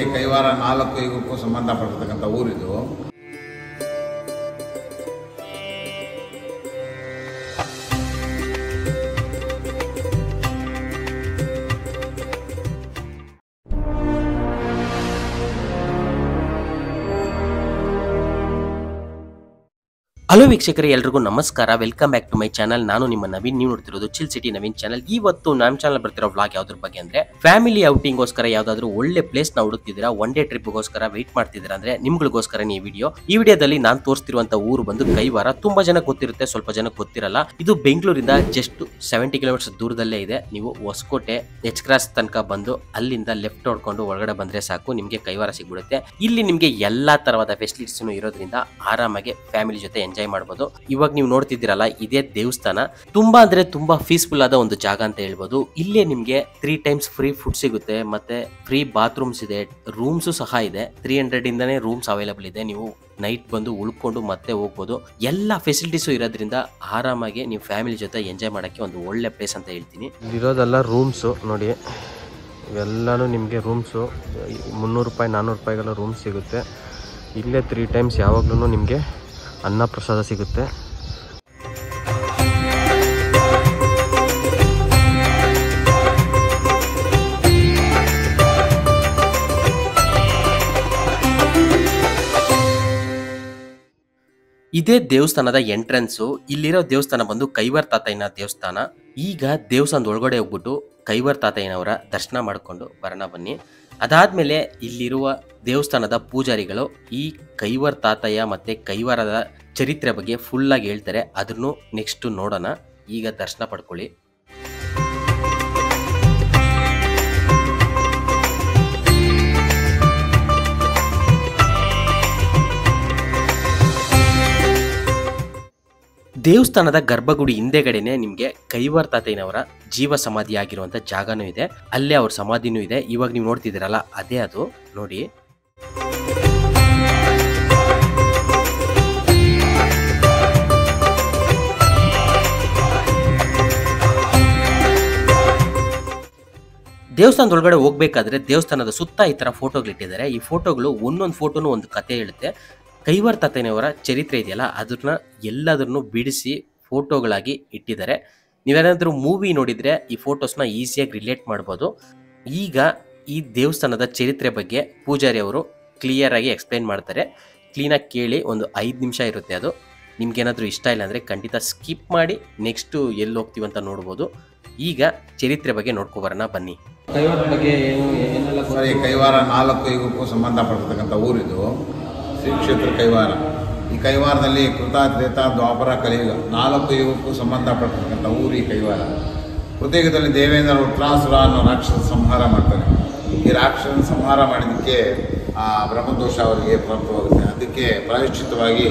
ಈ ಕೈವಾರ 4 ಯುಗಕ್ಕೂ ಸಂಬಂಧಪಟ್ಟಿರ್ತಕ್ಕಂಥ ಊರಿದು. ಹಲೋ ವೀಕ್ಷಕರೇ, ಎಲ್ರಿಗೂ ನಮಸ್ಕಾರ. Welcome back to my channel. ನಾನು ನಿಮ್ಮ ನವೀನ್. ನೀವು ನೋಡ್ತಿರೋದು ಚಿಲ್ ಸಿಟಿ ನವೀನ್ ಚಾನಲ್. ಇವತ್ತು ನಮ್ಮ ಚಾನಲ್ ಬರ್ತಿರೋ ವ್ಲಾಗ್ ಯಾವ್ದ್ರ ಬಗ್ಗೆ ಅಂದ್ರೆ, ಫ್ಯಾಮಿಲಿ ಔಟಿಂಗ್ಗೋಸ್ಕರ ಯಾವ್ದಾದ್ರು ಒಳ್ಳೆ ಪ್ಲೇಸ್ ನ ಹುಡುಕ್ತಿದ್ದೀರಾ, ಒನ್ ಡೇ ಟ್ರಿಪ್ಗೋಸ್ಕರ ವೆಯ್ಟ್ ಮಾಡ್ತಿದ್ದೀರಾ ಅಂದ್ರೆ ನಿಮ್ಗಳಿಗೋಸ್ಕರ ಈ ವಿಡಿಯೋದಲ್ಲಿ ನಾನು ತೋರಿಸ್ತಿರುವಂತ ಊರು ಬಂದು ಕೈವಾರ. ತುಂಬಾ ಜನ ಗೊತ್ತಿರುತ್ತೆ, ಸ್ವಲ್ಪ ಜನ ಗೊತ್ತಿರಲ್ಲ. ಇದು ಬೆಂಗಳೂರಿಂದ ಜಸ್ಟ್ 70 ಕಿಲೋಮೀಟರ್ ದೂರದಲ್ಲೇ ಇದೆ. ನೀವು ಹೊಸಕೋಟೆ ಎಚ್ ಕ್ರಾಸ್ ತನಕ ಬಂದು ಅಲ್ಲಿಂದ ಲೆಫ್ಟ್ ಹೊಡ್ಕೊಂಡು ಒಳಗಡೆ ಬಂದ್ರೆ ಸಾಕು, ನಿಮ್ಗೆ ಕೈವಾರ ಸಿಗ್ಬಿಡುತ್ತೆ. ಇಲ್ಲಿ ನಿಮ್ಗೆ ಎಲ್ಲಾ ತರವಾದ ಫೆಸಿಲಿಟೀಸ್ ಇರೋದ್ರಿಂದ ಆರಾಮಾಗಿ ಫ್ಯಾಮಿಲಿ ಜೊತೆ ಎಂಜಾಯ್ ಮಾಡಬಹುದು. ಇವಾಗ ನೀವು ನೋಡ್ತಿದ್ದೀರಲ್ಲ, ಇದೇ ದೇವಸ್ಥಾನ. ತುಂಬಾ ಅಂದ್ರೆ ತುಂಬಾ ಪೀಸ್ಫುಲ್ ಆದ ಒಂದು ಜಾಗ ಅಂತ ಹೇಳ್ಬೋದು. ಇಲ್ಲೇ ನಿಮ್ಗೆ 3 times ಫ್ರೀ ಫುಡ್ ಸಿಗುತ್ತೆ, ಮತ್ತೆ ಫ್ರೀ ಬಾತ್ರೂಮ್ಸ್ ಇದೆ, ರೂಮ್ಸ್ ಸಹ ಇದೆ. 300 ಇಂದಾನೇ ರೂಮ್ಸ್ ಅವೈಲೇಬಲ್ ಇದೆ. ನೀವು ನೈಟ್ ಬಂದು ಉಳ್ಕೊಂಡು ಮತ್ತೆ ಹೋಗ್ಬೋದು. ಎಲ್ಲ ಫೆಸಿಲಿಟೀಸು ಇರೋದ್ರಿಂದ ಆರಾಮಾಗಿ ನೀವು ಫ್ಯಾಮಿಲಿ ಜೊತೆ ಎಂಜಾಯ್ ಮಾಡಕ್ಕೆ ಒಂದು ಒಳ್ಳೆ ಪ್ಲೇಸ್ ಅಂತ ಹೇಳ್ತೀನಿ. ಇರೋದೆಲ್ಲ ರೂಮ್ಸು ನೋಡಿ, ಇವೆಲ್ಲನೂ ನಿಮಗೆ ರೂಮ್ಸು 300 ರೂಪಾಯಿ 400 ರೂಪಾಯಿಗೆಲ್ಲ ರೂಮ್ಸ್ ಸಿಗುತ್ತೆ. ಇಲ್ಲೇ 3 times ಯಾವಾಗ್ಲೂ ನಿಮಗೆ ಅನ್ನ ಪ್ರಸಾದ ಸಿಗುತ್ತೆ. ಇದೇ ದೇವಸ್ಥಾನದ ಎಂಟ್ರೆನ್ಸು. ಇಲ್ಲಿರೋ ದೇವಸ್ಥಾನ ಬಂದು ಕೈವಾರ ತಾತಯ್ಯನ ದೇವಸ್ಥಾನ. ಈಗ ದೇವಸ್ಥಾನದ ಒಳಗಡೆ ಹೋಗ್ಬಿಟ್ಟು ಕೈವಾರ ತಾತಯ್ಯನವರ ದರ್ಶನ ಮಾಡಿಕೊಂಡು ಬರೋಣ ಬನ್ನಿ. ಅದಾದ್ಮೇಲೆ ಇಲ್ಲಿರುವ ದೇವಸ್ಥಾನದ ಪೂಜಾರಿಗಳು ಈ ಕೈವಾರ ತಾತಯ್ಯ ಮತ್ತೆ ಕೈವಾರದ ಚರಿತ್ರೆ ಬಗ್ಗೆ ಫುಲ್ ಆಗಿ ಹೇಳ್ತಾರೆ. ಅದನ್ನು ನೆಕ್ಸ್ಟ್ ನೋಡೋಣ. ಈಗ ದರ್ಶನ ಪಡ್ಕೊಳ್ಳಿ. ದೇವಸ್ಥಾನದ ಗರ್ಭಗುಡಿ ಹಿಂದೆಗಡೆನೆ ನಿಮ್ಗೆ ಕೈವಾರ ತಾತಯ್ಯನವರ ಜೀವ ಸಮಾಧಿ ಆಗಿರುವಂತ ಜಾಗನೂ ಇದೆ. ಅಲ್ಲೇ ಅವ್ರ ಸಮಾಧಿನೂ ಇದೆ. ಇವಾಗ ನೀವು ನೋಡ್ತಿದ್ದೀರಲ್ಲ, ಅದೇ ಅದು ನೋಡಿ. ದೇವಸ್ಥಾನದ ಒಳಗಡೆ ಹೋಗ್ಬೇಕಾದ್ರೆ ದೇವಸ್ಥಾನದ ಸುತ್ತ ಈ ತರ ಫೋಟೋಗಳಿಟ್ಟಿದ್ದಾರೆ. ಈ ಫೋಟೋಗಳು ಒಂದೊಂದು ಫೋಟೋನು ಒಂದು ಕತೆ ಹೇಳುತ್ತೆ. ಕೈವಾರ ತಾತಯ್ಯನವರ ಚರಿತ್ರೆ ಇದೆಯಲ್ಲ, ಅದನ್ನ ಎಲ್ಲದನ್ನು ಬಿಡಿಸಿ ಫೋಟೋಗಳಾಗಿ ಇಟ್ಟಿದ್ದಾರೆ. ನೀವೇನಾದ್ರೂ ಮೂವಿ ನೋಡಿದ್ರೆ ಈ ಫೋಟೋಸ್ನ ಈಸಿಯಾಗಿ ರಿಲೇಟ್ ಮಾಡ್ಬೋದು. ಈಗ ಈ ದೇವಸ್ಥಾನದ ಚರಿತ್ರೆ ಬಗ್ಗೆ ಪೂಜಾರಿ ಅವರು ಕ್ಲಿಯರ್ ಆಗಿ ಎಕ್ಸ್ಪ್ಲೈನ್ ಮಾಡ್ತಾರೆ. ಕ್ಲೀನಾಗಿ ಕೇಳಿ. ಒಂದು 5 ನಿಮಿಷ ಇರುತ್ತೆ ಅದು. ನಿಮ್ಗೇನಾದ್ರೂ ಇಷ್ಟ ಇಲ್ಲ ಅಂದರೆ ಖಂಡಿತ ಸ್ಕಿಪ್ ಮಾಡಿ ನೆಕ್ಸ್ಟು ಎಲ್ಲಿ ಹೋಗ್ತೀವಂತ ನೋಡ್ಬೋದು. ಈಗ ಚರಿತ್ರೆ ಬಗ್ಗೆ ನೋಡ್ಕೊಬರೋಣ ಬನ್ನಿ. ಕೈವಾರ ಬಗ್ಗೆ ಈ ಕೈವಾರ 4 ಯುಗಕ್ಕೂ ಸಂಬಂಧಪಟ್ಟಿರ್ತಕ್ಕಂಥ ಊರಿದು. ಶ್ರೀ ಕ್ಷೇತ್ರ ಕೈವಾರ. ಈ ಕೈವಾರದಲ್ಲಿ ಕೃತ, ತ್ರೇತ, ದ್ವಾಪರ, ಕಲಿಯುಗ 4 ಯುಗಕ್ಕೂ ಸಂಬಂಧಪಟ್ಟಿರ್ತಕ್ಕಂಥ ಊರು ಈ ಕೈವಾರ. ಕೃತಯುಗದಲ್ಲಿ ದೇವೇಂದ್ರ ಉತ್ರಾಸುರ ಅನ್ನೋ ರಾಕ್ಷಸ ಸಂಹಾರ ಮಾಡ್ತಾನೆ. ಈ ರಾಕ್ಷಸನ ಸಂಹಾರ ಮಾಡಿದ್ದಕ್ಕೆ ಬ್ರಹ್ಮದೋಷ ಅವರಿಗೆ ಪ್ರಾಪ್ತವಾಗುತ್ತೆ. ಅದಕ್ಕೆ ಪ್ರಾಯಶ್ಚಿತ್ತವಾಗಿ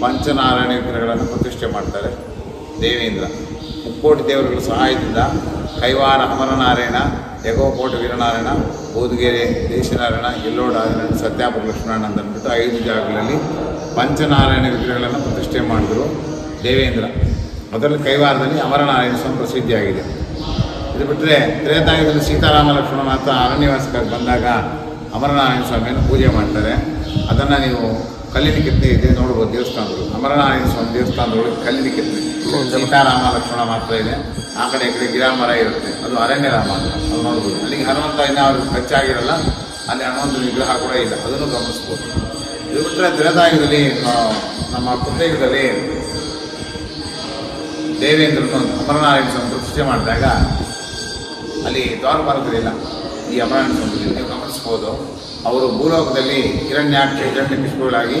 ಪಂಚನಾರಾಯಣ ವಿಗ್ರಹಗಳನ್ನು ಪ್ರತಿಷ್ಠೆ ಮಾಡ್ತಾರೆ ದೇವೇಂದ್ರ. 3 ದೇವರುಗಳ ಸಹಾಯದಿಂದ ಕೈವಾರ ಅಮರನಾರಾಯಣ, ಯಗೋಕೋಟ ವೀರನಾರಾಯಣ, ಬೋಧಗೆರೆ ದೇಶನಾರಾಯಣ, ಎಲ್ಲೋಡಾರಾಯಣ, ಸತ್ಯಾಪುರ ಲಕ್ಷ್ಮಣ ಅಂತ ಅಂದ್ಬಿಟ್ಟು 5 ಜಾಗಗಳಲ್ಲಿ ಪಂಚನಾರಾಯಣ ವಿಗ್ರಹಗಳನ್ನು ಪ್ರತಿಷ್ಠೆ ಮಾಡಿದ್ರು ದೇವೇಂದ್ರ. ಅದರಲ್ಲಿ ಕೈವಾರದಲ್ಲಿ ಅಮರನಾರಾಯಣ ಸ್ವಾಮಿ ಪ್ರಸಿದ್ಧಿಯಾಗಿದೆ. ಇದು ಬಿಟ್ಟರೆ ತ್ರೇತಾಯುಗದಲ್ಲಿ ಸೀತಾರಾಮ ಲಕ್ಷ್ಮಣ ಮಾತ್ರ ಅರಣ್ಯವಾಸಕ್ಕಾಗಿ ಬಂದಾಗ ಅಮರನಾರಾಯಣ ಸ್ವಾಮಿಯನ್ನು ಪೂಜೆ ಮಾಡ್ತಾರೆ. ಅದನ್ನು ನೀವು ಕಲ್ಲಿನ ಕೆತ್ತನೆ ಇದೆ ನೋಡ್ಬೋದು ದೇವಸ್ಥಾನಗಳು. ಅಮರನಾರಾಯಣ ಸ್ವಾಮಿ ದೇವಸ್ಥಾನದೊಳಗೆ ಕಲ್ಲಿನ ಕೆತ್ತನೆ. ಸೀತಾರಾಮ ಲಕ್ಷ್ಮಣ ಮಾತ್ರ ಇದೆ. ಆ ಕಡೆ ಈ ಕಡೆ ಗಿಡ ಮರ ಇರುತ್ತೆ, ಅದು ಅರಣ್ಯ ರಾಮ ಅಂತ ಅದು ನೋಡ್ಬೋದು. ಅಲ್ಲಿಗೆ ಹನುಮಂತ ಇನ್ನೂ ಅವ್ರಿಗೆ ಖರ್ಚಾಗಿರಲ್ಲ, ಅಲ್ಲಿ ಹನುಮಂತನ ವಿಗ್ರಹ ಕೂಡ ಇಲ್ಲ, ಅದನ್ನು ಗಮನಿಸ್ಬೋದು. ಇದು ಬಿಟ್ಟರೆ ತ್ರೇತಾಯುಗದಲ್ಲಿ ನಮ್ಮ ಕೃತಯುಗದಲ್ಲಿ ದೇವೇಂದ್ರನು ಅಮರನಾರಾಯಣ ಸ್ವಾಮಿ ಪ್ರತಿಷ್ಠೆ ಮಾಡಿದಾಗ ಅಲ್ಲಿ ದ್ವಾರಪಾಲಕರಿಲ್ಲ. ಈ ಅಮರನಾರಾಯಣ ಸ್ವಾಮಿ ನೀವು ಗಮನಿಸ್ಬೋದು. ಅವರು ಭೂಲೋಕದಲ್ಲಿ ಹಿರಣ್ಯಾಕ್ಷ ಹಿರಣ್ಯಕಶಿಪುಗಳಾಗಿ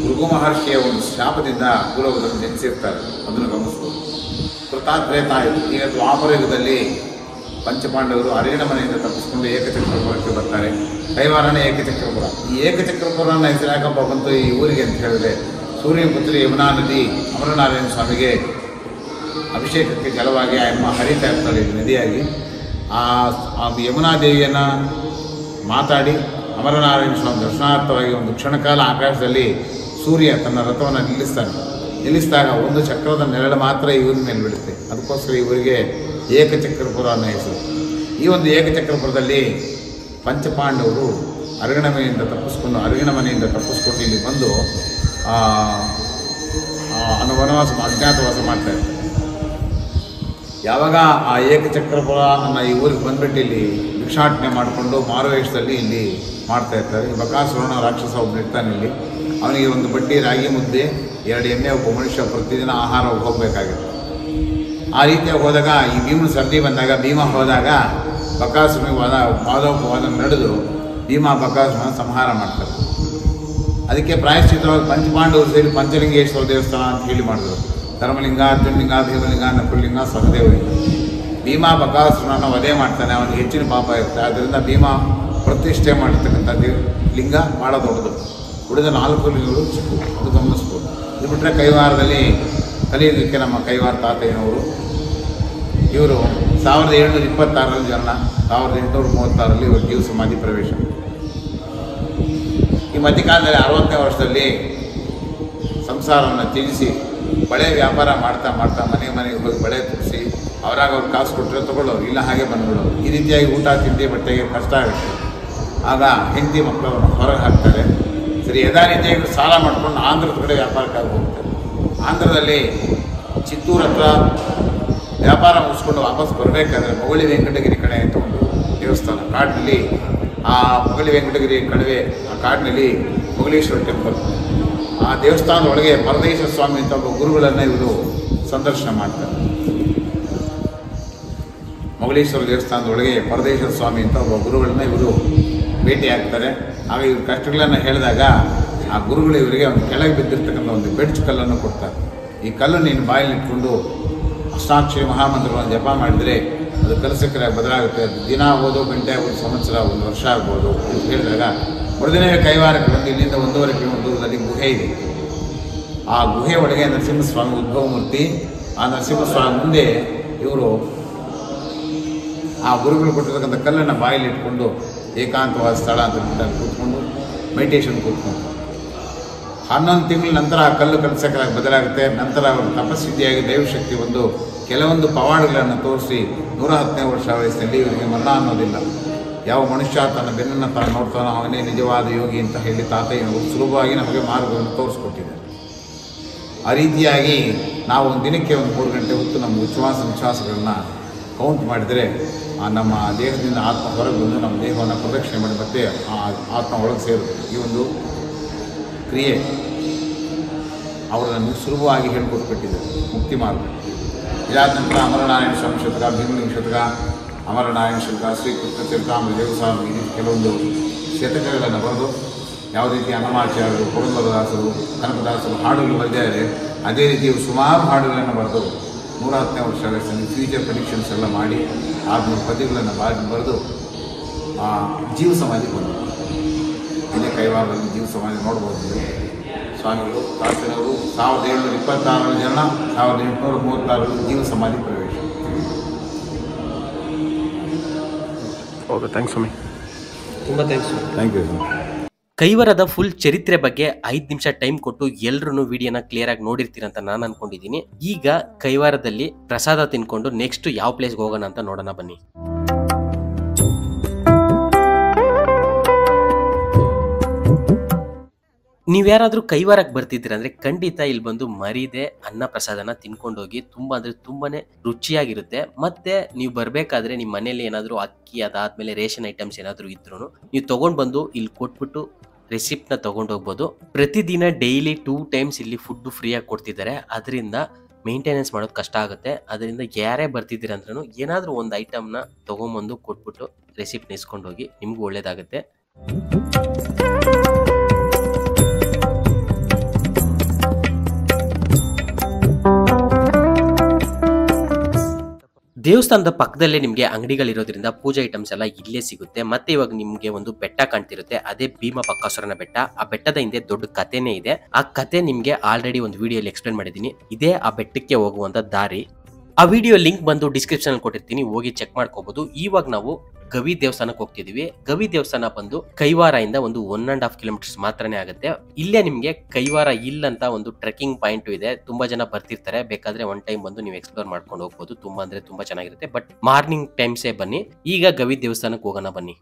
ಭೃಗು ಮಹರ್ಷಿಯ ಒಂದು ಶಾಪದಿಂದ ಭೂಲೋಕದಲ್ಲಿ ಜನಿಸಿರ್ತಾರೆ, ಅದನ್ನು ಗಮನಿಸ್ಬೋದು. ಕೃತಾತ್ರೇತಾಯುಗ. ಈಗ ದ್ವಾಪರ ಯುಗದಲ್ಲಿ ಪಂಚಪಾಂಡವರು ಅರಿಗಿನ ಮನೆಯಿಂದ ತಪ್ಪಿಸ್ಕೊಂಡು ಏಕಚಕ್ರಪುರಕ್ಕೆ ಬರ್ತಾರೆ. ಕೈವಾರನೇ ಏಕಚಕ್ರಪುರ. ಈ ಏಕಚಕ್ರಪುರನ ಹೆಸರು ಯಾಕಪ್ಪ ಬಂತು ಈ ಊರಿಗೆ ಅಂತ ಹೇಳಿದ್ರೆ, ಸೂರ್ಯನ ಪುತ್ರಿ ಯಮುನಾ ನದಿ ಅಮರನಾರಾಯಣ ಸ್ವಾಮಿಗೆ ಅಭಿಷೇಕಕ್ಕೆ ಜಲವಾಗಿ ಆ ಅಮ್ಮ ಹರಿತಾ ಇರ್ತಾಳೆ ನದಿಯಾಗಿ. ಆ ಯಮುನಾ ದೇವಿಯನ್ನು ಮಾತಾಡಿ ಅಮರನಾರಾಯಣ ಸ್ವಾಮಿ ದರ್ಶನಾರ್ಥವಾಗಿ ಒಂದು ಕ್ಷಣಕಾಲ ಆಕಾಶದಲ್ಲಿ ಸೂರ್ಯ ತನ್ನ ರಥವನ್ನು ನಿಲ್ಲಿಸಿದಾಗ ಒಂದು ಚಕ್ರದ ನೆರಳು ಮಾತ್ರ ಈ ಊರಿನ ಮೇಲೆ ಬೀಳುತ್ತೆ. ಅದಕ್ಕೋಸ್ಕರ ಈ ಊರಿಗೆ ಏಕಚಕ್ರಪುರ ಅನ್ನೋ ಹೆಸರು. ಈ ಒಂದು ಏಕಚಕ್ರಪುರದಲ್ಲಿ ಪಂಚಪಾಂಡವರು ಅರಗಿನ ಮನೆಯಿಂದ ತಪ್ಪಿಸ್ಕೊಂಡು ಇಲ್ಲಿ ಬಂದು ಅಜ್ಞಾತವಾಸ ಮಾಡ್ತಾ ಇರ್ತಾರೆ. ಯಾವಾಗ ಆ ಏಕಚಕ್ರಪುರ ಅನ್ನೋ ಈ ಊರಿಗೆ ಬಂದ್ಬಿಟ್ಟು ಇಲ್ಲಿ ಭಿಕ್ಷಾಟನೆ ಮಾಡಿಕೊಂಡು ಮಾರುವೇಷದಲ್ಲಿ ಇಲ್ಲಿ ಮಾಡ್ತಾ ಇರ್ತಾರೆ. ಬಕಾಸುರನ ರಾಕ್ಷಸ ಒಬ್ಬನು ಇರ್ತಾನೆ ಇಲ್ಲಿ. ಅವನಿಗೆ ಒಂದು ಬಡ್ಡಿ ರಾಗಿ ಮುದ್ದೆ 2 ಎಮ್ಮೆ ಒಬ್ಬ ಮನುಷ್ಯ ಪ್ರತಿದಿನ ಆಹಾರ ಹೋಗಬೇಕಾಗಿತ್ತು. ಆ ರೀತಿಯಾಗಿ ಹೋದಾಗ ಈ ಭೀಮನ ಸರ್ದಿ ಬಂದಾಗ ಭೀಮ ಹೋದಾಗ ಬಕಾಸುರನಿಗೆ ವಾದೋಪವಾದ ನಡೆದು ಭೀಮ ಬಕಾಸುರನ ಸಂಹಾರ ಮಾಡ್ತಾರೆ. ಅದಕ್ಕೆ ಪ್ರಾಯಶ್ಚಿತ್ತವಾಗಿ ಪಂಚಪಾಂಡವರು ಸೇರಿ ಪಂಚಲಿಂಗೇಶ್ವರ ದೇವಸ್ಥಾನ ಅಂತ ಹೇಳಿ ಮಾಡಿದ್ರು. ಧರ್ಮಲಿಂಗ, ಅರ್ಜುನಲಿಂಗ, ಭೀಮಲಿಂಗ, ನಕುಲಿಂಗ, ಸಹದೇವಲಿಂಗ. ಭೀಮ ಬಕಾಸುರನ ವಧೆ ಮಾಡ್ತಾನೆ, ಅವನಿಗೆ ಹೆಚ್ಚಿನ ಪಾಪ ಇರುತ್ತೆ. ಆದ್ದರಿಂದ ಭೀಮ ಪ್ರತಿಷ್ಠೆ ಮಾಡಿರ್ತಕ್ಕಂಥ ಲಿಂಗ ಭಾಳ ದೊಡ್ಡದು. ಉಳಿದ 4 ಲಿಂಗಗಳು ಚಿಕ್ಕವು, ಅದು ಗಮನಿಸ್ಬೋದು. ಇದು ಬಿಟ್ಟರೆ ಕೈವಾರದಲ್ಲಿ ಕಲಿಯೋದಕ್ಕೆ ನಮ್ಮ ಕೈವಾರ ತಾತಯ್ಯನವರು ಇವರು 1726ರಲ್ಲಿ ಜನ, 1836ರಲ್ಲಿ ಇವರು ಜೀವ ಸಮಾಧಿ ಪ್ರವೇಶ. ಈ ಮಧ್ಯಕಾಲದಲ್ಲಿ 60ನೇ ವರ್ಷದಲ್ಲಿ ಸಂಸಾರವನ್ನು ತ್ಯಜಿಸಿ ಬಳೆ ವ್ಯಾಪಾರ ಮಾಡ್ತಾ ಮನೆಗೆ ಹೋಗಿ ಬಳೆ ತುಡಿಸಿ ಅವ್ರಾಗ ಅವ್ರು ಕಾಸು ಕೊಟ್ಟರೆ ತೊಗೊಳ್ಳೋರು, ಇಲ್ಲ ಹಾಗೆ ಬಂದ್ಬಿಡೋರು. ಈ ರೀತಿಯಾಗಿ ಊಟ ತಿಂಡಿ ಬಟ್ಟೆಗೆ ಕಷ್ಟ ಆಗುತ್ತೆ. ಆಗ ಹೆಂಡತಿ ಮಕ್ಕಳನ್ನು ಹೊರಗೆ ಹಾಕ್ತಾರೆ. ಸರಿ, ಯಥಾ ರೀತಿಯಾಗಿ ಸಾಲ ಮಾಡ್ಕೊಂಡು ಆಂಧ್ರದ ಕಡೆ ವ್ಯಾಪಾರಕ್ಕಾಗಿ ಹೋಗ್ತಾರೆ. ಆಂಧ್ರದಲ್ಲಿ ಚಿತ್ತೂರು ಹತ್ರ ವ್ಯಾಪಾರ ಮುಗಿಸ್ಕೊಂಡು ವಾಪಸ್ ಬರಬೇಕಾದ್ರೆ ಮೊಗಳಿ ವೆಂಕಟಗಿರಿ ಕಡೆ ಅಂತ ಒಂದು ದೇವಸ್ಥಾನ ಕಾಡಿನಲ್ಲಿ, ಆ ಮೊಗಳಿ ವೆಂಕಟಗಿರಿ ಕಣಿವೆ, ಆ ಕಾಡಿನಲ್ಲಿ ಮೊಗಳೀಶ್ವರ ಟೆಂಪಲ್, ಆ ದೇವಸ್ಥಾನದ ಒಳಗೆ ಪರದೇಶ ಸ್ವಾಮಿ ಅಂತ ಒಬ್ಬ ಗುರುಗಳನ್ನು ಇವರು ಸಂದರ್ಶನ ಮಾಡ್ತಾರೆ. ಮೊಗಳೀಶ್ವರ ದೇವಸ್ಥಾನದ ಒಳಗೆ ಪರದೇಶ ಸ್ವಾಮಿ ಅಂತ ಒಬ್ಬ ಗುರುಗಳನ್ನ ಇವರು ಭೇಟಿಯಾಗ್ತಾರೆ. ಆಗ ಇವ್ರ ಕಷ್ಟಗಳನ್ನು ಹೇಳಿದಾಗ ಆ ಗುರುಗಳು ಇವರಿಗೆ ಒಂದು ಕೆಳಗೆ ಬಿದ್ದಿರ್ತಕ್ಕಂಥ ಒಂದು ಬೆಡ್ಚ್ ಕಲ್ಲನ್ನು ಕೊಡ್ತಾರೆ. ಈ ಕಲ್ಲು ನೀನು ಬಾಯಲ್ಲಿ ಇಟ್ಕೊಂಡು ಅಷ್ಟಾಕ್ಷರಿ ಮಹಾಮಂತ್ರಗಳನ್ನು ಜಪ ಮಾಡಿದರೆ ಅದು ಕಲಸಕ್ಕರೆ ಬದಲಾಗುತ್ತೆ. ದಿನ ಓದೋ ಗಂಟೆ, 1 ಸಂವತ್ಸರ, 1 ವರ್ಷ ಆಗ್ಬೋದು ಅಂತ ಹೇಳಿದಾಗ ಹೊರದಿನ ಕೈವಾರಕ್ಕೆ ಬಂದು ಇಲ್ಲಿಂದ 1.5 ಕಿಲೋಮೀಟರ್ ದೂರದಲ್ಲಿ ಗುಹೆ ಇದೆ. ಆ ಗುಹೆ ಒಳಗೆ ನರಸಿಂಹಸ್ವಾಮಿ ಉದ್ಭವ ಮೂರ್ತಿ. ಆ ನರಸಿಂಹಸ್ವಾಮಿ ಮುಂದೆ ಇವರು ಆ ಗುರುಗಳು ಕೊಟ್ಟಿರ್ತಕ್ಕಂಥ ಕಲ್ಲನ್ನು ಬಾಯಲ್ಲಿ ಇಟ್ಕೊಂಡು ಏಕಾಂತವಾದ ಸ್ಥಳ ಅಂತ ಕೂತ್ಕೊಂಡು ಮೆಡಿಟೇಷನ್ ಕೂತ್ಕೊಂಡು 11 ತಿಂಗಳ ನಂತರ ಆ ಕಲ್ಲು ಕಲಸಕ್ಕರಾಗಿ ಬದಲಾಗುತ್ತೆ. ನಂತರ ಅವರು ತಪಸ್ಸಿದ್ಧಿಯಾಗಿ ದೈವಶಕ್ತಿ ಬಂದು ಕೆಲವೊಂದು ಪವಾಡಗಳನ್ನು ತೋರಿಸಿ 110ನೇ ವರ್ಷ ವಯಸ್ಸಿನಲ್ಲಿ ಇವರಿಗೆ ಮರಣ ಅನ್ನೋದಿಲ್ಲ. ಯಾವ ಮನುಷ್ಯ ತನ್ನ ಬೆನ್ನನ್ನು ತಾನು ನೋಡ್ತಾನೋ ಅವನೇ ನಿಜವಾದ ಯೋಗಿ ಅಂತ ಹೇಳಿ ತಾತಯ್ಯನವರು ಸುಲಭವಾಗಿ ನಮಗೆ ಮಾರ್ಗವನ್ನು ತೋರಿಸ್ಕೊಟ್ಟಿದ್ದಾರೆ. ಆ ರೀತಿಯಾಗಿ ನಾವು ಒಂದು ದಿನಕ್ಕೆ 3 ಗಂಟೆ ಹೊತ್ತು ನಮ್ಮ ವಿಶ್ವಾಸಗಳನ್ನು ಕೌಂಟ್ ಮಾಡಿದರೆ ನಮ್ಮ ದೇಹದಿಂದ ಆತ್ಮ ಹೊರಗೆ ಬಂದು ನಮ್ಮ ದೇಹವನ್ನು ಪ್ರದಕ್ಷಿಣೆ ಮಾಡಿ ಮತ್ತೆ ಆ ಆತ್ಮ ಒಳಗೆ ಸೇರುತ್ತೆ. ಈ ಒಂದು ಕ್ರಿಯೆ ಅವರನ್ನು ಸುಲಭವಾಗಿ ಹೇಳ್ಕೊಟ್ಬಿಟ್ಟಿದ್ದಾರೆ, ಮುಕ್ತಿ ಮಾರ್ಗ. ಇದಾದ ನಂತರ ಅಮರನಾರಾಯಣ ಸ್ವಾಮಿ ಶತಕ, ಭೀಮಲಿಂಗ ಶತಕ, ಅಮರನಾರಾಯಣ ಶತಕ, ಶ್ರೀಕೃಷ್ಣ ತೀರ್ಥಾಮೃತ ದೇವಸ್ವಾಮಿ, ಈ ರೀತಿ ಕೆಲವೊಂದು ಶತಕಗಳನ್ನು ಬರೆದು ಯಾವ ರೀತಿ ಅನ್ನಮಾಚಾರ್ಯರು, ಪುರಂದರದಾಸರು, ಕನಕದಾಸರು ಹಾಡುಗಳು ಬರೆದಿದ್ದಾರೆ. ಅದೇ ರೀತಿ ಸುಮಾರು ಹಾಡುಗಳನ್ನು ಬರೆದು 110ನೇ ವರ್ಷ ವಯಸ್ಸಲ್ಲಿ ಫ್ಯೂಚರ್ ಪ್ರೆಡಿಕ್ಷನ್ಸ್ ಎಲ್ಲ ಮಾಡಿ 600 ಪದ್ಯಗಳನ್ನು ಬರೆದು ಜೀವ ಸಮಾಧಿ ಬಂದರು. ಇದೇ ಕೈವಾರದಲ್ಲಿ ಜೀವ ಸಮಾಧಿ ನೋಡ್ಬೋದು. ಸ್ವಾಮಿಗಳು ತಾತನವರು 1726 ಜನ 1836 ಜೀವ ಸಮಾಧಿ ಪ್ರವೇಶ. ಓಕೆ, ಥ್ಯಾಂಕ್ಸ್ ಸ್ವಾಮಿ. ತುಂಬ ಥ್ಯಾಂಕ್ಸ್. Thank you. ಕೈವಾರದ ಫುಲ್ ಚರಿತ್ರೆ ಬಗ್ಗೆ 5 ನಿಮಿಷ ಟೈಮ್ ಕೊಟ್ಟು ಎಲ್ಲರೂ ವಿಡಿಯೋನ ಕ್ಲಿಯರ್ ಆಗಿ ನೋಡಿರ್ತೀರಂತ ನಾನು ಅನ್ಕೊಂಡಿದ್ದೀನಿ. ಈಗ ಕೈವಾರದಲ್ಲಿ ಪ್ರಸಾದ ತಿನ್ಕೊಂಡು ನೆಕ್ಸ್ಟ್ ಯಾವ ಪ್ಲೇಸ್ಗೆ ಹೋಗೋಣ ಅಂತ ನೋಡೋಣ ಬನ್ನಿ. ನೀವ್ಯಾರಾದ್ರೂ ಕೈವಾರಕ್ಕೆ ಬರ್ತಿದ್ದೀರ ಅಂದ್ರೆ ಖಂಡಿತ ಇಲ್ಲಿ ಬಂದು ಮರೀದೆ ಅನ್ನ ಪ್ರಸಾದನ ತಿನ್ಕೊಂಡೋಗಿ. ತುಂಬಾ ಅಂದ್ರೆ ತುಂಬಾನೇ ರುಚಿಯಾಗಿರುತ್ತೆ. ಮತ್ತೆ ನೀವು ಬರ್ಬೇಕಾದ್ರೆ ನಿಮ್ಮ ಮನೇಲಿ ಏನಾದ್ರು ಅಕ್ಕಿ ಅದಾದ್ಮೇಲೆ ರೇಷನ್ ಐಟಮ್ಸ್ ಏನಾದ್ರು ಇದ್ರು ನೀವು ತಗೊಂಡ್ ಬಂದು ಇಲ್ಲಿ ಕೊಟ್ಬಿಟ್ಟು ರೆಸಿಪ್ಟ್ ನ ತಗೊಂಡು ಹೋಗ್ಬೋದು. ಪ್ರತಿದಿನ ಡೈಲಿ 2 ಟೈಮ್ಸ್ ಇಲ್ಲಿ ಫುಡ್ ಫ್ರೀ ಆಗಿ ಕೊಡ್ತಿದ್ದಾರೆ. ಅದರಿಂದ ಮೇಂಟೆನೆನ್ಸ್ ಮಾಡೋದು ಕಷ್ಟ ಆಗುತ್ತೆ. ಅದರಿಂದ ಯಾರೇ ಬರ್ತಿದ್ದೀರ ಅಂದ್ರೂ ಏನಾದ್ರೂ ಒಂದು ಐಟಮ್ನ ತಗೊಂಬಂದು ಕೊಟ್ಬಿಟ್ಟು ರೆಸಿಪ್ಟ್ ಇಸ್ಕೊಂಡು ಹೋಗಿ, ನಿಮ್ಗೂ ಒಳ್ಳೇದಾಗುತ್ತೆ. ದೇವಸ್ಥಾನದ ಪಕ್ಕದಲ್ಲೇ ನಿಮಗೆ ಅಂಗಡಿಗಳಿರೋದ್ರಿಂದ ಪೂಜಾ ಐಟಮ್ಸ್ ಎಲ್ಲ ಇಲ್ಲೇ ಸಿಗುತ್ತೆ. ಮತ್ತೆ ಇವಾಗ ನಿಮ್ಗೆ ಒಂದು ಬೆಟ್ಟ ಕಾಣ್ತಿರುತ್ತೆ, ಅದೇ ಭೀಮ ಬಕಾಸುರನ ಬೆಟ್ಟ. ಆ ಬೆಟ್ಟದ ಹಿಂದೆ ದೊಡ್ಡ ಕಥೆನೇ ಇದೆ. ಆ ಕಥೆ ನಿಮ್ಗೆ ಆಲ್ರೆಡಿ ಒಂದು ವಿಡಿಯೋಲಿ ಎಕ್ಸ್ಪ್ಲೇನ್ ಮಾಡಿದೀನಿ. ಇದೇ ಆ ಬೆಟ್ಟಕ್ಕೆ ಹೋಗುವಂತ ದಾರಿ. ಆ ವಿಡಿಯೋ ಲಿಂಕ್ ಬಂದು ಡಿಸ್ಕ್ರಿಪ್ಷನ್ ಕೊಟ್ಟಿರ್ತೀನಿ, ಹೋಗಿ ಚೆಕ್ ಮಾಡ್ಕೋಬಹುದು. ಇವಾಗ ನಾವು ಗವಿ ದೇವಸ್ಥಾನಕ್ಕೆ ಹೋಗ್ತಿದೀವಿ. ಗವಿ ದೇವಸ್ಥಾನ ಬಂದು ಕೈವಾರ ಇಂದ ಒಂದು 1.5 ಕಿಲೋಮೀಟರ್ಸ್ ಮಾತ್ರನೇ ಆಗುತ್ತೆ. ಇಲ್ಲೇ ನಿಮ್ಗೆ ಕೈವಾರ ಹಿಲ್ ಅಂತ ಒಂದು ಟ್ರೆಕ್ಕಿಂಗ್ ಪಾಯಿಂಟ್ ಇದೆ. ತುಂಬಾ ಜನ ಬರ್ತಿರ್ತಾರೆ. ಬೇಕಾದ್ರೆ ಒನ್ ಟೈಮ್ ಬಂದು ನೀವು ಎಕ್ಸ್ಪ್ಲೋರ್ ಮಾಡ್ಕೊಂಡು ಹೋಗ್ಬೋದು. ತುಂಬಾ ಅಂದ್ರೆ ತುಂಬಾ ಚೆನ್ನಾಗಿರುತ್ತೆ. ಬಟ್ ಮಾರ್ನಿಂಗ್ ಟೈಮ್ಸೇ ಬನ್ನಿ. ಈಗ ಗವಿ ದೇವಸ್ಥಾನಕ್ಕೆ ಹೋಗೋಣ ಬನ್ನಿ.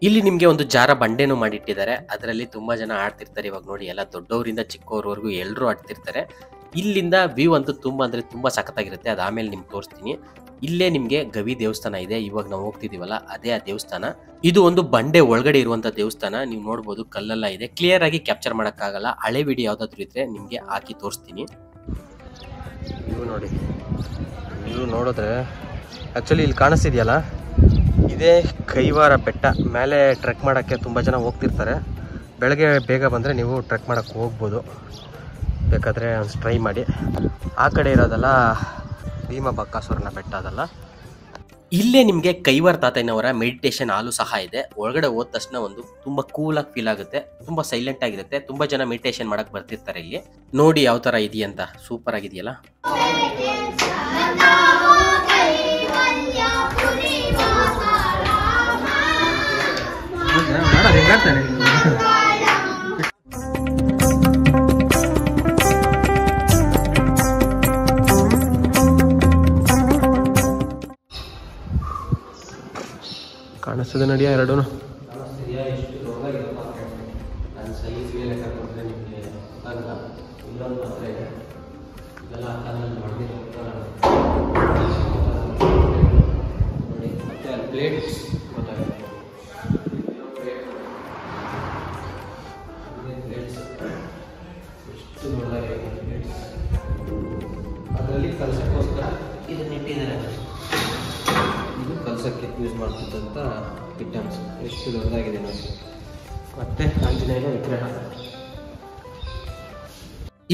ಇಲ್ಲಿ ನಿಮಗೆ ಒಂದು ಜಾರ ಬಂಡೆನೂ ಮಾಡಿಟ್ಟಿದ್ದಾರೆ. ಅದರಲ್ಲಿ ತುಂಬಾ ಜನ ಆಡ್ತಿರ್ತಾರೆ. ಇವಾಗ ನೋಡಿ, ಎಲ್ಲ ದೊಡ್ಡವರಿಂದ ಚಿಕ್ಕವರವರೆಗೂ ಎಲ್ಲರೂ ಆಡ್ತಿರ್ತಾರೆ. ಇಲ್ಲಿಂದ ವ್ಯೂ ಅಂತೂ ತುಂಬಾ ಅಂದ್ರೆ ತುಂಬಾ ಸಖತ್ತಾಗಿರುತ್ತೆ. ಅದಾದ್ಮೇಲೆ ನಿಮ್ಗೆ ತೋರಿಸ್ತೀನಿ. ಇಲ್ಲೇ ನಿಮ್ಗೆ ಗವಿ ದೇವಸ್ಥಾನ ಇದೆ. ಇವಾಗ ನಾವು ಹೋಗ್ತಿದೀವಲ್ಲ, ಅದೇ ಆ ದೇವಸ್ಥಾನ. ಇದು ಒಂದು ಬಂಡೆ ಒಳಗಡೆ ಇರುವಂತ ದೇವಸ್ಥಾನ. ನೀವು ನೋಡ್ಬೋದು, ಕಲ್ಲೆಲ್ಲ ಇದೆ. ಕ್ಲಿಯರ್ ಆಗಿ ಕ್ಯಾಪ್ಚರ್ ಮಾಡಕ್ಕಾಗಲ್ಲ. ಹಳೆ ವಿಡಿಯೋ ಯಾವ್ದಾದ್ರು ಇದ್ರೆ ನಿಮ್ಗೆ ಹಾಕಿ ತೋರಿಸ್ತೀನಿ. ಇವು ನೋಡಿ, ಇವು ನೋಡಿದ್ರೆ ಆ್ಯಕ್ಚುಲಿ ಇಲ್ಲಿ ಕಾಣಿಸ್ತಿದೆಯಲ್ಲ, ಇದೇ ಕೈವಾರ ಬೆಟ್ಟ. ಮೇಲೆ ಟ್ರೆಕ್ ಮಾಡೋಕ್ಕೆ ತುಂಬ ಜನ ಹೋಗ್ತಿರ್ತಾರೆ. ಬೆಳಗ್ಗೆ ಬೇಗ ಬಂದರೆ ನೀವು ಟ್ರೆಕ್ ಮಾಡೋಕ್ಕೆ ಹೋಗ್ಬೋದು. ಬೇಕಾದರೆ ಒಂದು ಟ್ರೈ ಮಾಡಿ. ಆ ಕಡೆ ಇರೋದಲ್ಲ ಭೀಮಬಕಾಸುರನ ಬೆಟ್ಟ ಅದಲ್ಲ. ಇಲ್ಲೇ ನಿಮಗೆ ಕೈವಾರ ತಾತಯ್ಯನವರ ಮೆಡಿಟೇಷನ್ ಹಾಲು ಸಹ ಇದೆ. ಒಳಗಡೆ ಹೋದ ತಕ್ಷಣ ಒಂದು ತುಂಬಾ ಕೂಲ್ ಆಗಿ ಫೀಲ್ ಆಗುತ್ತೆ. ತುಂಬಾ ಸೈಲೆಂಟ್ ಆಗಿರುತ್ತೆ. ತುಂಬಾ ಜನ ಮೆಡಿಟೇಷನ್ ಮಾಡಕ್ ಬರ್ತಿರ್ತಾರೆ. ಇಲ್ಲಿ ನೋಡಿ ಯಾವ ತರ ಇದೆಯಂತ. ಸೂಪರ್ ಆಗಿದೆಯಲ್ಲ. ಕಾಣಿಸ್ತದೆ ನಡಿಯ ಎರಡೂ. ಅದರಲ್ಲಿ ಕಲಸಕ್ಕೋಸ್ಕರ ಇದನ್ನ ಇಟ್ಟಿದ್ದಾರೆ. ಇದು ಕಲಸಕ್ಕೆ ಯೂಸ್ ಮಾಡ್ತಿದ್ದಂಥ ಐಟಮ್ಸ್. ಎಷ್ಟು ದೊಡ್ಡದಾಗಿದೆ ನೋಡಿ. ಮತ್ತೆ ಆಂಜನೇಯನ ವಿಗ್ರಹ.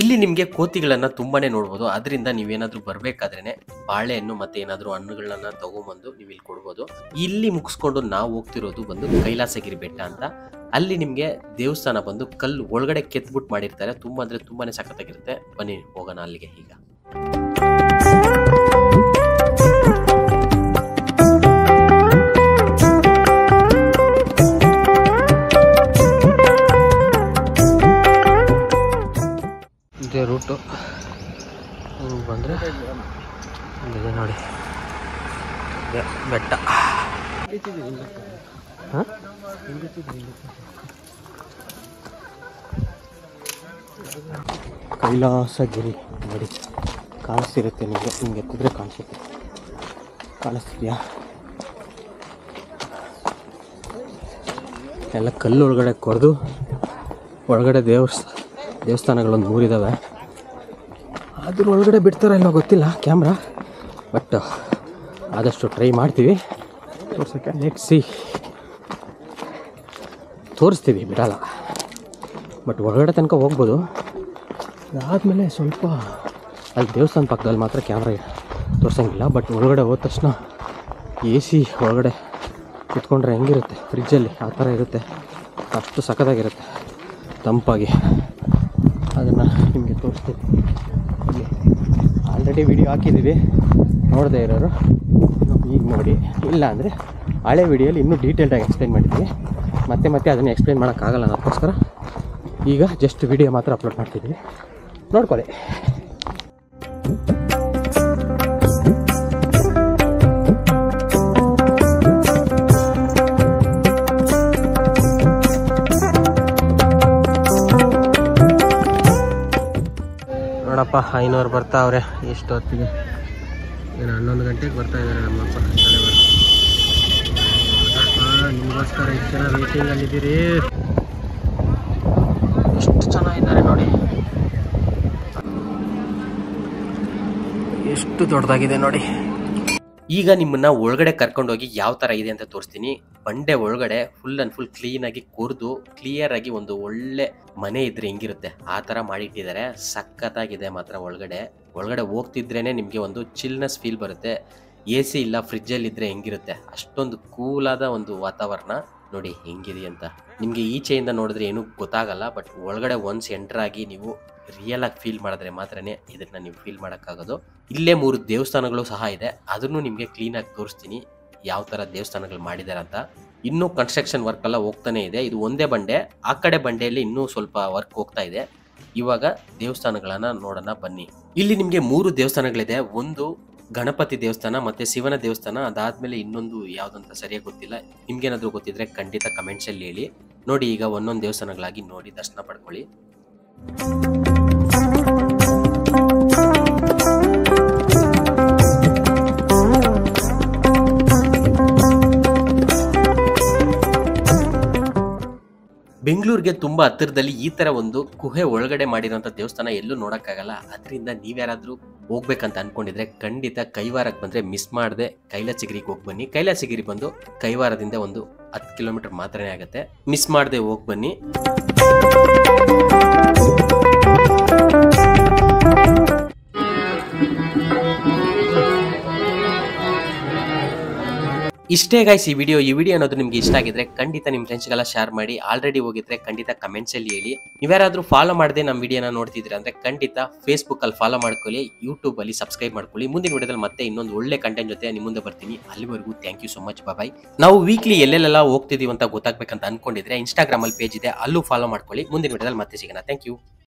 ಇಲ್ಲಿ ನಿಮಗೆ ಕೋತಿಗಳನ್ನ ತುಂಬಾನೇ ನೋಡ್ಬೋದು. ಅದರಿಂದ ನೀವೇನಾದ್ರೂ ಬರ್ಬೇಕಾದ್ರೇನೆ ಬಾಳೆಹಣ್ಣು ಮತ್ತೆ ಏನಾದ್ರೂ ಹಣ್ಣುಗಳನ್ನ ತಗೊಂಡ್ಬಂದು ನೀವು ಇಲ್ಲಿ ಕೊಡ್ಬೋದು. ಇಲ್ಲಿ ಮುಗಿಸ್ಕೊಂಡು ನಾವು ಹೋಗ್ತಿರೋದು ಬಂದು ಕೈಲಾಸಗಿರಿ ಬೆಟ್ಟ ಅಂತ. ಅಲ್ಲಿ ನಿಮ್ಗೆ ದೇವಸ್ಥಾನ ಬಂದು ಕಲ್ಲು ಒಳಗಡೆ ಕೆತ್ಬಿಟ್ಟು ಮಾಡಿರ್ತಾರೆ. ತುಂಬಾ ಅಂದ್ರೆ ತುಂಬಾನೇ ಸಖತ್ತಾಗಿರುತ್ತೆ. ಬನ್ನಿ ಹೋಗೋಣ ಅಲ್ಲಿಗೆ. ಈಗ ಇದೇ ರೂಟು. ಹಿಂಗೆ ಬಂದರೆ ಇದೆ ನೋಡಿ, ಬೆಟ್ಟ. ಹಾಂ, ಕೈಲಾಸಗಿರಿ ನೋಡಿ. ಕಾಣಿಸ್ತಿರುತ್ತೆ ನಿಮಗೆ. ಹಿಂಗೆ ಎತ್ತಿದ್ರೆ ಕಾಣಿಸುತ್ತೆ. ಕಾಣಿಸ್ತಿದೆಯಾ? ಎಲ್ಲ ಕಲ್ಲು ಒಳಗಡೆ ಕೊರೆದು ಒಳಗಡೆ ದೇವಸ್ಥಾನಗಳೊಂದು 3 ಇದ್ದಾವೆ. ಅದ್ರ ಒಳಗಡೆ ಬಿಡ್ತಾರ ಇಲ್ಲ ಗೊತ್ತಿಲ್ಲ ಕ್ಯಾಮ್ರಾ. ಬಟ್ ಆದಷ್ಟು ಟ್ರೈ ಮಾಡ್ತೀವಿ ತೋರ್ಸೋಕ್ಕೆ. Let's see. ತೋರಿಸ್ತೀವಿ, ಬಿಡಲ್ಲ. ಬಟ್ ಒಳಗಡೆ ತನಕ ಹೋಗ್ಬೋದು. ಅದಾದಮೇಲೆ ಸ್ವಲ್ಪ ಅಲ್ಲಿ ದೇವಸ್ಥಾನ ಪಕ್ಕದಲ್ಲಿ ಮಾತ್ರ ಕ್ಯಾಮ್ರಾ ತೋರ್ಸೋಂಗಿಲ್ಲ. ಬಟ್ ಒಳಗಡೆ ಹೋದ ತಕ್ಷಣ AC ಒಳಗಡೆ ಕುತ್ಕೊಂಡ್ರೆ ಹೆಂಗಿರುತ್ತೆ, ಫ್ರಿಜ್ಜಲ್ಲಿ ಆ ಥರ ಇರುತ್ತೆ. ಅಷ್ಟು ಸಖತ್ತಾಗಿರುತ್ತೆ, ತಂಪಾಗಿ. ಅದನ್ನು ನಿಮಗೆ ತೋರಿಸ್ತೀವಿ. ಇಲ್ಲಿ ಆಲ್ರೆಡಿ ವಿಡಿಯೋ ಹಾಕಿದ್ದೀವಿ, ನೋಡದೇ ಇರೋರು ಈಗ ನೋಡಿ. ಇಲ್ಲ ಅಂದರೆ ಹಳೆ ವಿಡಿಯೋಲಿ ಇನ್ನೂ ಡೀಟೇಲ್ಡಾಗಿ ಎಕ್ಸ್ಪ್ಲೈನ್ ಮಾಡಿದ್ದೀವಿ. ಮತ್ತೆ ಅದನ್ನು ಎಕ್ಸ್ಪ್ಲೈನ್ ಮಾಡೋಕ್ಕಾಗಲ್ಲ. ಅದಕ್ಕೋಸ್ಕರ ಈಗ ಜಸ್ಟ್ ವಿಡಿಯೋ ಮಾತ್ರ ಅಪ್ಲೋಡ್ ಮಾಡ್ತಿದ್ದೀವಿ, ನೋಡ್ಕೊಳ್ಳಿ. ನೋಡಪ್ಪ, 500 ಬರ್ತಾವ್ರೆ. ಎಷ್ಟು ಹೊತ್ತಿಗೆ? ಏನು 11 ಗಂಟೆಗೆ ಬರ್ತಾ ಇದ್ದಾರೆ ನಮ್ಮಪ್ಪ ತಲೆವರು. ನಿಮಗೋಸ್ಕರ ಇಷ್ಟು ಜನ ವೇಟಿಂಗಲ್ಲಿದ್ದೀರಿ. ಎಷ್ಟು ಚೆನ್ನಾಗಿದ್ದಾರೆ ನೋಡಿ. ಎಷ್ಟು ದೊಡ್ಡದಾಗಿದೆ ನೋಡಿ. ಈಗ ನಿಮ್ಮನ್ನ ಒಳಗಡೆ ಕರ್ಕೊಂಡೋಗಿ ಯಾವ ತರ ಇದೆ ಅಂತ ತೋರಿಸ್ತೀನಿ. ಬಂಡೆ ಒಳಗಡೆ ಫುಲ್ ಅಂಡ್ ಫುಲ್ ಕ್ಲೀನ್ ಆಗಿ ಕೊರ್ದು ಕ್ಲಿಯರ್ ಆಗಿ ಒಂದು ಒಳ್ಳೆ ಮನೆ ಇದ್ರೆ ಹೆಂಗಿರುತ್ತೆ ಆ ತರ ಮಾಡಿಟ್ಟಿದ್ದಾರೆ. ಸಖತ್ತಾಗಿದೆ ಮಾತ್ರ. ಒಳಗಡೆ ಹೋಗ್ತಿದ್ರೇನೆ ನಿಮ್ಗೆ ಒಂದು ಚಿಲ್ನೆಸ್ ಫೀಲ್ ಬರುತ್ತೆ. AC ಇಲ್ಲ, ಫ್ರಿಜ್ಜಲ್ಲಿ ಇದ್ರೆ ಹೆಂಗಿರುತ್ತೆ ಅಷ್ಟೊಂದು ಕೂಲಾದ ಒಂದು ವಾತಾವರಣ. ನೋಡಿ ಹೆಂಗಿದೆ ಅಂತ. ನಿಮ್ಗೆ ಈಚೆಯಿಂದ ನೋಡಿದ್ರೆ ಏನೂ ಗೊತ್ತಾಗಲ್ಲ. ಬಟ್ ಒಳಗಡೆ ಒನ್ಸ್ ಎಂಟರ್ ಆಗಿ ನೀವು ರಿಯಲ್ ಆಗಿ ಫೀಲ್ ಮಾಡಿದ್ರೆ ಮಾತ್ರನೇ ಇದನ್ನ ನೀವು ಫೀಲ್ ಮಾಡೋಕ್ಕಾಗೋದು. ಇಲ್ಲೇ 3 ದೇವಸ್ಥಾನಗಳು ಸಹ ಇದೆ. ಅದನ್ನು ನಿಮಗೆ ಕ್ಲೀನಾಗಿ ತೋರಿಸ್ತೀನಿ ಯಾವ ಥರ ದೇವಸ್ಥಾನಗಳು ಮಾಡಿದ್ದಾರೆ ಅಂತ. ಇನ್ನೂ ಕನ್ಸ್ಟ್ರಕ್ಷನ್ ವರ್ಕ್ ಎಲ್ಲ ಹೋಗ್ತಾನೆ ಇದೆ. ಇದು ಒಂದೇ ಬಂಡೆ. ಆ ಕಡೆ ಬಂಡೆಯಲ್ಲಿ ಇನ್ನೂ ಸ್ವಲ್ಪ ವರ್ಕ್ ಹೋಗ್ತಾ ಇದೆ. ಇವಾಗ ದೇವಸ್ಥಾನಗಳನ್ನ ನೋಡೋಣ ಬನ್ನಿ. ಇಲ್ಲಿ ನಿಮಗೆ 3 ದೇವಸ್ಥಾನಗಳಿದೆ. ಒಂದು ಗಣಪತಿ ದೇವಸ್ಥಾನ ಮತ್ತು ಶಿವನ ದೇವಸ್ಥಾನ, ಅದಾದಮೇಲೆ ಇನ್ನೊಂದು ಯಾವುದಂತ ಸರಿಯಾಗಿ ಗೊತ್ತಿಲ್ಲ. ನಿಮ್ಗೇನಾದರೂ ಗೊತ್ತಿದ್ರೆ ಖಂಡಿತ ಕಮೆಂಟ್ಸಲ್ಲಿ ಹೇಳಿ. ನೋಡಿ, ಈಗ ಒಂದೊಂದು ದೇವಸ್ಥಾನಗಳಾಗಿ ನೋಡಿ ದರ್ಶನ ಪಡ್ಕೊಳ್ಳಿ. ಬೆಂಗಳೂರಿಗೆ ತುಂಬ ಹತ್ತಿರದಲ್ಲಿ ಈ ಥರ ಒಂದು ಗುಹೆ ಒಳಗಡೆ ಮಾಡಿರೋಂಥ ದೇವಸ್ಥಾನ ಎಲ್ಲೂ ನೋಡೋಕ್ಕಾಗಲ್ಲ. ಅದರಿಂದ ನೀವ್ಯಾರಾದರೂ ಹೋಗ್ಬೇಕಂತ ಅಂದ್ಕೊಂಡಿದ್ರೆ ಖಂಡಿತ ಕೈವಾರಕ್ಕೆ ಬಂದರೆ ಮಿಸ್ ಮಾಡದೆ ಕೈಲಾಸಗಿರಿಗೆ ಹೋಗಿ ಬನ್ನಿ. ಕೈಲಾಸಗಿರಿ ಬಂದು ಕೈವಾರದಿಂದ ಒಂದು 10 ಕಿಲೋಮೀಟರ್ ಮಾತ್ರನೇ ಆಗುತ್ತೆ. ಮಿಸ್ ಮಾಡದೆ ಹೋಗಿ ಬನ್ನಿ. ಇಷ್ಟೇ ಗೈಸ್ ಈ ವಿಡಿಯೋ ಅನ್ನೋದು ನಿಮ್ಗೆ ಇಷ್ಟ ಆಗಿದ್ರೆ ಖಂಡಿತ ನಿಮ್ಮ ಫ್ರೆಂಡ್ಸ್ಗೆಲ್ಲ ಶೇರ್ ಮಾಡಿ. ಆಲ್ರೆಡಿ ಹೋಗಿದ್ರೆ ಖಂಡಿತ ಕಮೆಂಟ್ಸಲ್ಲಿ ಹೇಳಿ. ನೀವ್ಯಾರಾದ್ರೂ ಫಾಲೋ ಮಾಡದೆ ನಮ್ಮ ವಿಡಿಯೋನ ನೋಡ್ತಿದ್ರೆ ಅಂದ್ರೆ ಖಂಡಿತ ಫೇಸ್ಬುಕ್ಕಲ್ಲಿ ಫಾಲೋ ಮಾಡ್ಕೊಳ್ಳಿ, ಯೂಟ್ಯೂಬಲ್ಲಿ ಸಬ್ಸ್ಕ್ರೈಬ್ ಮಾಡ್ಕೊಳ್ಳಿ. ಮುಂದಿನ ವಿಡಿಯೋದಲ್ಲಿ ಮತ್ತೆ ಇನ್ನೊಂದು ಒಳ್ಳೆ ಕಂಟೆಂಟ್ ಜೊತೆ ನಿಮ್ಮ ಮುಂದೆ ಬರ್ತೀನಿ. ಅಲ್ಲಿವರೆಗೂ ಥ್ಯಾಂಕ್ ಯು ಸೊ ಮಚ್, ಬಾಯ್. ನಾವು ವೀಕ್ಲಿ ಎಲ್ಲೆಲ್ಲ ಹೋಗ್ತಿದೀವಿ ಅಂತ ಗೊತ್ತಾಗ್ಬೇಕಂತ ಅನ್ಕೊಂಡಿದ್ರೆ ಇನ್ಸ್ಟಾಗ್ರಾಮಲ್ಲಿ ಪೇಜ್ ಇದೆ, ಅಲ್ಲೂ ಫಾಲೋ ಮಾಡ್ಕೊಳ್ಳಿ. ಮುಂದಿನ ವಿಡಿಯೋದಲ್ಲಿ ಮತ್ತೆ ಸಿಗೋಣ. Thank you.